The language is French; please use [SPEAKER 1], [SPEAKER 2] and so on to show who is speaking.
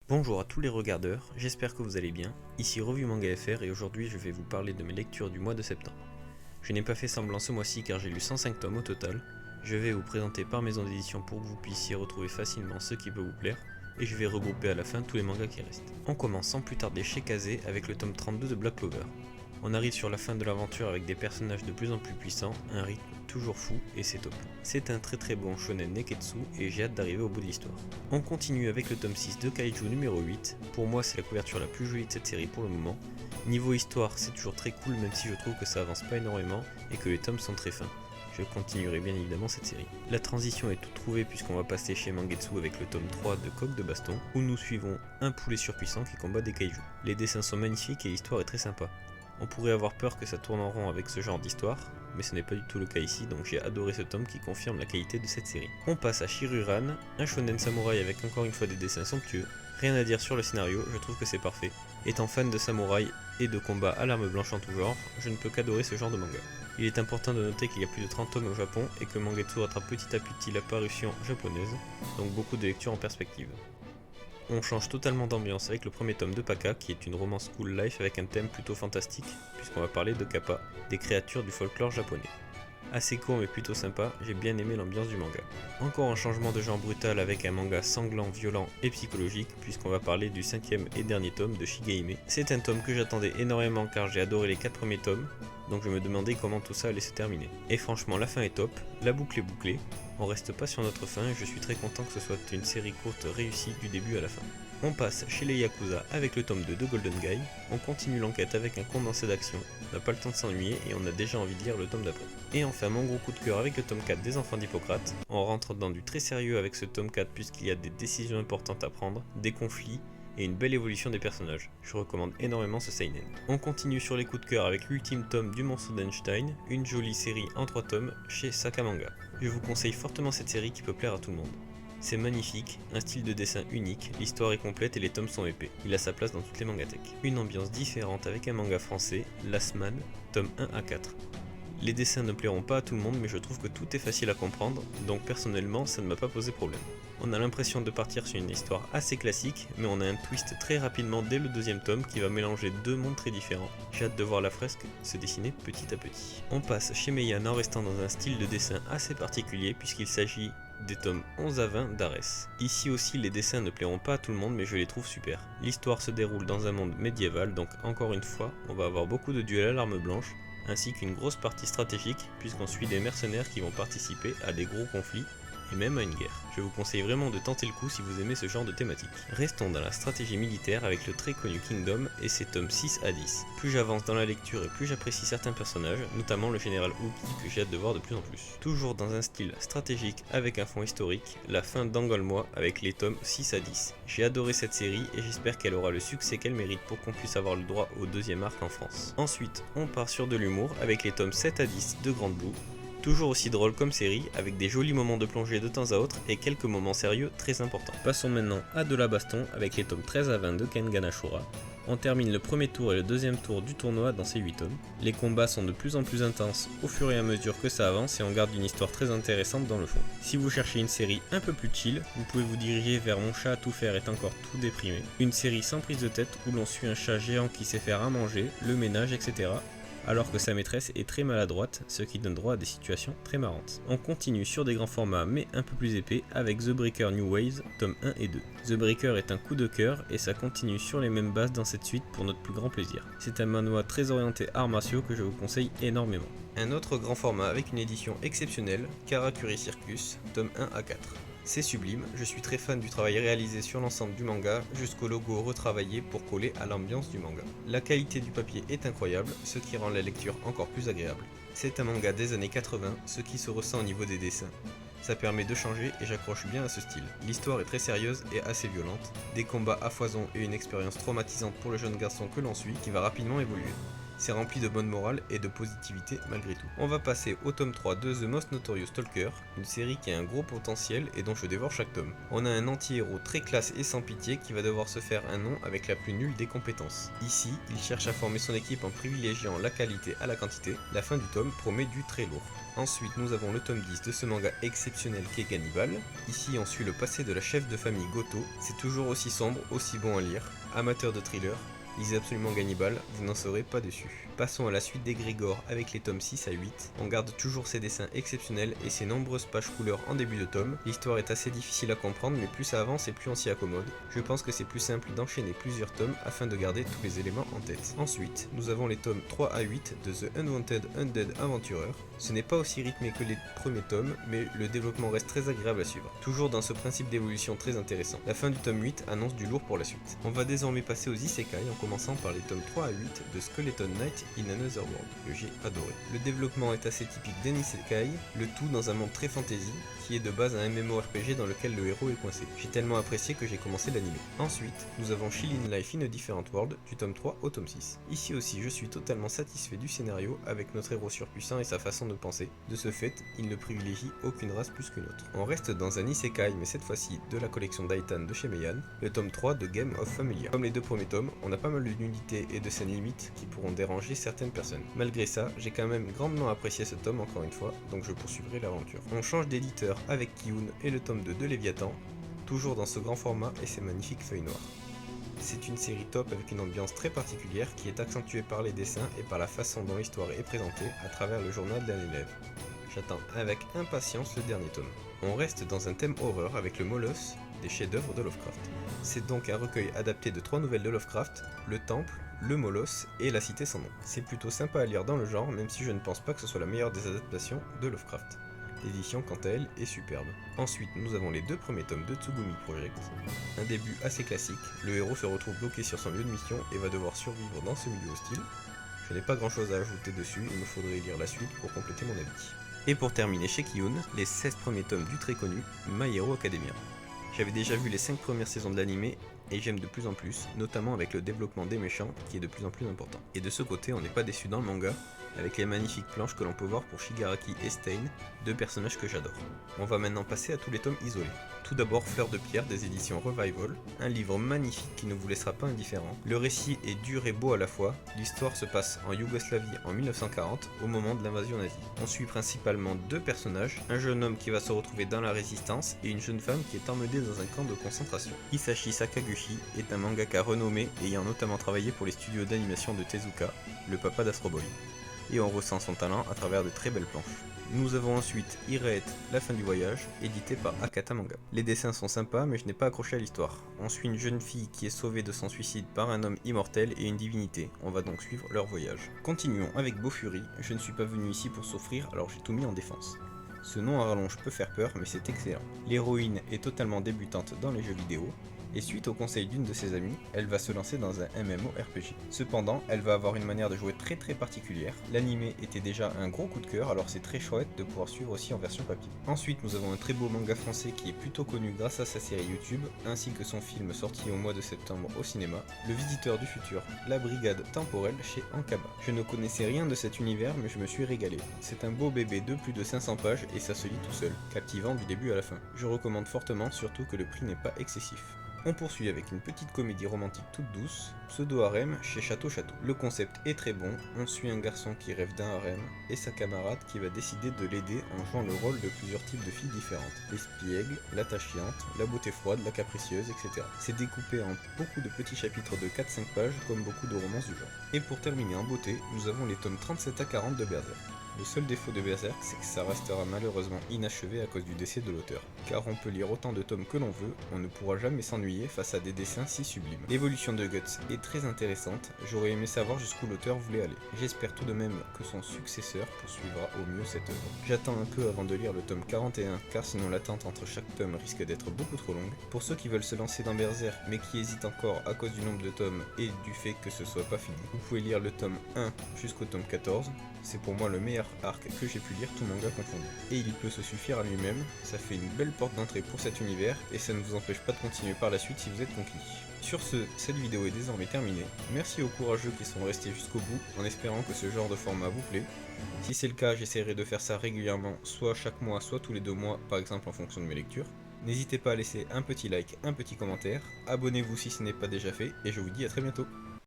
[SPEAKER 1] Bonjour à tous les regardeurs, j'espère que vous allez bien. Ici Revue Manga FR et aujourd'hui je vais vous parler de mes lectures du mois de septembre. Je n'ai pas fait semblant ce mois-ci car j'ai lu 105 tomes au total. Je vais vous présenter par maison d'édition pour que vous puissiez retrouver facilement ce qui peut vous plaire et je vais regrouper à la fin tous les mangas qui restent. On commence sans plus tarder chez Kazé avec le tome 32 de Black Clover. On arrive sur la fin de l'aventure avec des personnages de plus en plus puissants, un rythme toujours fou et c'est top. C'est un très bon shonen neketsu et j'ai hâte d'arriver au bout de l'histoire. On continue avec le tome 6 de Kaiju numéro 8, pour moi c'est la couverture la plus jolie de cette série pour le moment. Niveau histoire c'est toujours très cool même si je trouve que ça avance pas énormément et que les tomes sont très fins. Je continuerai bien évidemment cette série. La transition est toute trouvée puisqu'on va passer chez Mangetsu avec le tome 3 de Coq de Baston où nous suivons un poulet surpuissant qui combat des kaiju. Les dessins sont magnifiques et l'histoire est très sympa. On pourrait avoir peur que ça tourne en rond avec ce genre d'histoire, mais ce n'est pas du tout le cas ici, donc j'ai adoré ce tome qui confirme la qualité de cette série. On passe à Shiruran, un shonen samouraï avec encore une fois des dessins somptueux. Rien à dire sur le scénario, je trouve que c'est parfait. Étant fan de samouraï et de combats à l'arme blanche en tout genre, je ne peux qu'adorer ce genre de manga. Il est important de noter qu'il y a plus de 30 tomes au Japon et que Mangetsu rattrape petit à petit la parution japonaise, donc beaucoup de lectures en perspective. On change totalement d'ambiance avec le premier tome de Paka qui est une romance school life avec un thème plutôt fantastique puisqu'on va parler de Kappa, des créatures du folklore japonais. Assez court mais plutôt sympa, j'ai bien aimé l'ambiance du manga. Encore un changement de genre brutal avec un manga sanglant, violent et psychologique puisqu'on va parler du 5e et dernier tome de Shigehime. C'est un tome que j'attendais énormément car j'ai adoré les 4 premiers tomes, donc je me demandais comment tout ça allait se terminer. Et franchement la fin est top, la boucle est bouclée, on reste pas sur notre fin et je suis très content que ce soit une série courte réussie du début à la fin. On passe chez les Yakuza avec le tome 2 de Golden Guy, on continue l'enquête avec un condensé d'action, on n'a pas le temps de s'ennuyer et on a déjà envie de lire le tome d'après. Et enfin mon gros coup de cœur avec le tome 4 des Enfants d'Hippocrate, on rentre dans du très sérieux avec ce tome 4 puisqu'il y a des décisions importantes à prendre, des conflits et une belle évolution des personnages. Je recommande énormément ce seinen. On continue sur les coups de cœur avec l'ultime tome du Monstre d'Einstein, une jolie série en 3 tomes chez Sakamanga. Je vous conseille fortement cette série qui peut plaire à tout le monde. C'est magnifique, un style de dessin unique, l'histoire est complète et les tomes sont épais. Il a sa place dans toutes les mangathèques. Une ambiance différente avec un manga français, Last Man, tome 1 à 4. Les dessins ne plairont pas à tout le monde mais je trouve que tout est facile à comprendre, donc personnellement ça ne m'a pas posé problème. On a l'impression de partir sur une histoire assez classique, mais on a un twist très rapidement dès le deuxième tome qui va mélanger deux mondes très différents. J'ai hâte de voir la fresque se dessiner petit à petit. On passe chez Meian en restant dans un style de dessin assez particulier puisqu'il s'agit des tomes 11 à 20 d'Ares. Ici aussi les dessins ne plairont pas à tout le monde mais je les trouve super. L'histoire se déroule dans un monde médiéval donc encore une fois on va avoir beaucoup de duels à l'arme blanche ainsi qu'une grosse partie stratégique puisqu'on suit des mercenaires qui vont participer à des gros conflits et même à une guerre. Je vous conseille vraiment de tenter le coup si vous aimez ce genre de thématique. Restons dans la stratégie militaire avec le très connu Kingdom et ses tomes 6 à 10. Plus j'avance dans la lecture et plus j'apprécie certains personnages, notamment le général Uki que j'ai hâte de voir de plus en plus. Toujours dans un style stratégique avec un fond historique, la fin d'Angolmois avec les tomes 6 à 10. J'ai adoré cette série et j'espère qu'elle aura le succès qu'elle mérite pour qu'on puisse avoir le droit au deuxième arc en France. Ensuite, on part sur de l'humour avec les tomes 7 à 10 de Grand Blue. Toujours aussi drôle comme série, avec des jolis moments de plongée de temps à autre et quelques moments sérieux très importants. Passons maintenant à de la baston avec les tomes 13 à 20 de Kengan Ashura. On termine le premier tour et le deuxième tour du tournoi dans ces 8 tomes. Les combats sont de plus en plus intenses au fur et à mesure que ça avance et on garde une histoire très intéressante dans le fond. Si vous cherchez une série un peu plus chill, vous pouvez vous diriger vers Mon chat à tout faire est encore tout déprimé. Une série sans prise de tête où l'on suit un chat géant qui sait faire à manger, le ménage, etc. alors que sa maîtresse est très maladroite, ce qui donne droit à des situations très marrantes. On continue sur des grands formats mais un peu plus épais avec The Breaker New Waves, tome 1 et 2. The Breaker est un coup de cœur et ça continue sur les mêmes bases dans cette suite pour notre plus grand plaisir. C'est un manhwa très orienté arts martiaux que je vous conseille énormément. Un autre grand format avec une édition exceptionnelle, Karakuri Circus, tome 1 à 4. C'est sublime, je suis très fan du travail réalisé sur l'ensemble du manga, jusqu'au logo retravaillé pour coller à l'ambiance du manga. La qualité du papier est incroyable, ce qui rend la lecture encore plus agréable. C'est un manga des années 80, ce qui se ressent au niveau des dessins. Ça permet de changer et j'accroche bien à ce style. L'histoire est très sérieuse et assez violente, des combats à foison et une expérience traumatisante pour le jeune garçon que l'on suit qui va rapidement évoluer. C'est rempli de bonne morale et de positivité malgré tout. On va passer au tome 3 de The Most Notorious Stalker, une série qui a un gros potentiel et dont je dévore chaque tome. On a un anti-héros très classe et sans pitié qui va devoir se faire un nom avec la plus nulle des compétences. Ici, il cherche à former son équipe en privilégiant la qualité à la quantité. La fin du tome promet du très lourd. Ensuite, nous avons le tome 10 de ce manga exceptionnel qu'est Gannibal. Ici, on suit le passé de la chef de famille Goto. C'est toujours aussi sombre, aussi bon à lire. Amateur de thriller, lisez absolument Gannibal, vous n'en serez pas déçus. Passons à la suite des Grégor avec les tomes 6 à 8. On garde toujours ses dessins exceptionnels et ses nombreuses pages couleurs en début de tome. L'histoire est assez difficile à comprendre, mais plus ça avance et plus on s'y accommode. Je pense que c'est plus simple d'enchaîner plusieurs tomes afin de garder tous les éléments en tête. Ensuite, nous avons les tomes 3 à 8 de The Unwanted Undead Adventurer. Ce n'est pas aussi rythmé que les premiers tomes, mais le développement reste très agréable à suivre. Toujours dans ce principe d'évolution très intéressant. La fin du tome 8 annonce du lourd pour la suite. On va désormais passer aux isekai en commençant par les tomes 3 à 8 de Skeleton Knight in Another World, que j'ai adoré. Le développement est assez typique d'un isekai, le tout dans un monde très fantasy, qui est de base un MMORPG dans lequel le héros est coincé. J'ai tellement apprécié que j'ai commencé l'anime. Ensuite, nous avons Shillin Life in a Different World, du tome 3 au tome 6. Ici aussi, je suis totalement satisfait du scénario avec notre héros surpuissant et sa façon de penser. De ce fait, il ne privilégie aucune race plus qu'une autre. On reste dans un isekai, mais cette fois-ci de la collection Daitan de chez Meian, le tome 3 de Game of Familia. Comme les deux premiers tomes, on a pas mal de nudités et de scènes limites qui pourront déranger certaines personnes. Malgré ça, j'ai quand même grandement apprécié ce tome encore une fois, donc je poursuivrai l'aventure. On change d'éditeur avec Kiun et le tome 2 de Léviathan, toujours dans ce grand format et ses magnifiques feuilles noires. C'est une série top avec une ambiance très particulière qui est accentuée par les dessins et par la façon dont l'histoire est présentée à travers le journal d'un élève. J'attends avec impatience le dernier tome. On reste dans un thème horreur avec le Moloss des chefs-d'œuvre de Lovecraft. C'est donc un recueil adapté de 3 nouvelles de Lovecraft, le Temple, le Moloss et la Cité sans nom. C'est plutôt sympa à lire dans le genre, même si je ne pense pas que ce soit la meilleure des adaptations de Lovecraft. L'édition quant à elle est superbe. Ensuite, nous avons les deux premiers tomes de Tsugumi Project. Un début assez classique, le héros se retrouve bloqué sur son lieu de mission et va devoir survivre dans ce milieu hostile. Je n'ai pas grand chose à ajouter dessus, il me faudrait lire la suite pour compléter mon avis. Et pour terminer chez Kiun, les 16 premiers tomes du très connu My Hero Academia. J'avais déjà vu les 5 premières saisons de l'anime et j'aime de plus en plus, notamment avec le développement des méchants qui est de plus en plus important. Et de ce côté, on n'est pas déçu dans le manga, avec les magnifiques planches que l'on peut voir pour Shigaraki et Stein, deux personnages que j'adore. On va maintenant passer à tous les tomes isolés. Tout d'abord Fleur de Pierre des éditions Revival, un livre magnifique qui ne vous laissera pas indifférent. Le récit est dur et beau à la fois, l'histoire se passe en Yougoslavie en 1940, au moment de l'invasion nazie. On suit principalement deux personnages, un jeune homme qui va se retrouver dans la résistance et une jeune femme qui est emmenée dans un camp de concentration. Hisashi Sakaguchi est un mangaka renommé ayant notamment travaillé pour les studios d'animation de Tezuka, le papa d'Astro Boy. Et on ressent son talent à travers de très belles planches. Nous avons ensuite Iraet, la fin du voyage, édité par Akata Manga. Les dessins sont sympas, mais je n'ai pas accroché à l'histoire. On suit une jeune fille qui est sauvée de son suicide par un homme immortel et une divinité. On va donc suivre leur voyage. Continuons avec Bofuri. Je ne suis pas venu ici pour souffrir, alors j'ai tout mis en défense. Ce nom à rallonge peut faire peur, mais c'est excellent. L'héroïne est totalement débutante dans les jeux vidéo, et suite au conseil d'une de ses amies, elle va se lancer dans un MMORPG. Cependant, elle va avoir une manière de jouer très particulière. L'anime était déjà un gros coup de cœur, alors c'est très chouette de pouvoir suivre aussi en version papier. Ensuite, nous avons un très beau manga français qui est plutôt connu grâce à sa série YouTube, ainsi que son film sorti au mois de septembre au cinéma, Le Visiteur du Futur, la Brigade Temporelle chez Ankama. Je ne connaissais rien de cet univers, mais je me suis régalé. C'est un beau bébé de plus de 500 pages et ça se lit tout seul, captivant du début à la fin. Je recommande fortement, surtout que le prix n'est pas excessif. On poursuit avec une petite comédie romantique toute douce, pseudo-harem chez Château Château. Le concept est très bon, on suit un garçon qui rêve d'un harem et sa camarade qui va décider de l'aider en jouant le rôle de plusieurs types de filles différentes. L'espiègle, la tâchiante, la beauté froide, la capricieuse, etc. C'est découpé en beaucoup de petits chapitres de 4-5 pages comme beaucoup de romances du genre. Et pour terminer en beauté, nous avons les tomes 37 à 40 de Berserk. Le seul défaut de Berserk, c'est que ça restera malheureusement inachevé à cause du décès de l'auteur. Car on peut lire autant de tomes que l'on veut, on ne pourra jamais s'ennuyer face à des dessins si sublimes. L'évolution de Guts est très intéressante, j'aurais aimé savoir jusqu'où l'auteur voulait aller. J'espère tout de même que son successeur poursuivra au mieux cette œuvre. J'attends un peu avant de lire le tome 41, car sinon l'attente entre chaque tome risque d'être beaucoup trop longue. Pour ceux qui veulent se lancer dans Berserk, mais qui hésitent encore à cause du nombre de tomes et du fait que ce soit pas fini, vous pouvez lire le tome 1 jusqu'au tome 14, c'est pour moi le meilleur
[SPEAKER 2] arc que j'ai pu lire, tout manga confondu. Et il peut se suffire à lui-même, ça fait une belle porte d'entrée pour cet univers, et ça ne vous empêche pas de continuer par la suite si vous êtes conquis. Sur ce, cette vidéo est désormais terminée. Merci aux courageux qui sont restés jusqu'au bout, en espérant que ce genre de format vous plaît. Si c'est le cas, j'essaierai de faire ça régulièrement, soit chaque mois, soit tous les 2 mois, par exemple en fonction de mes lectures. N'hésitez pas à laisser un petit like, un petit commentaire, abonnez-vous si ce n'est pas déjà fait, et je vous dis à très bientôt.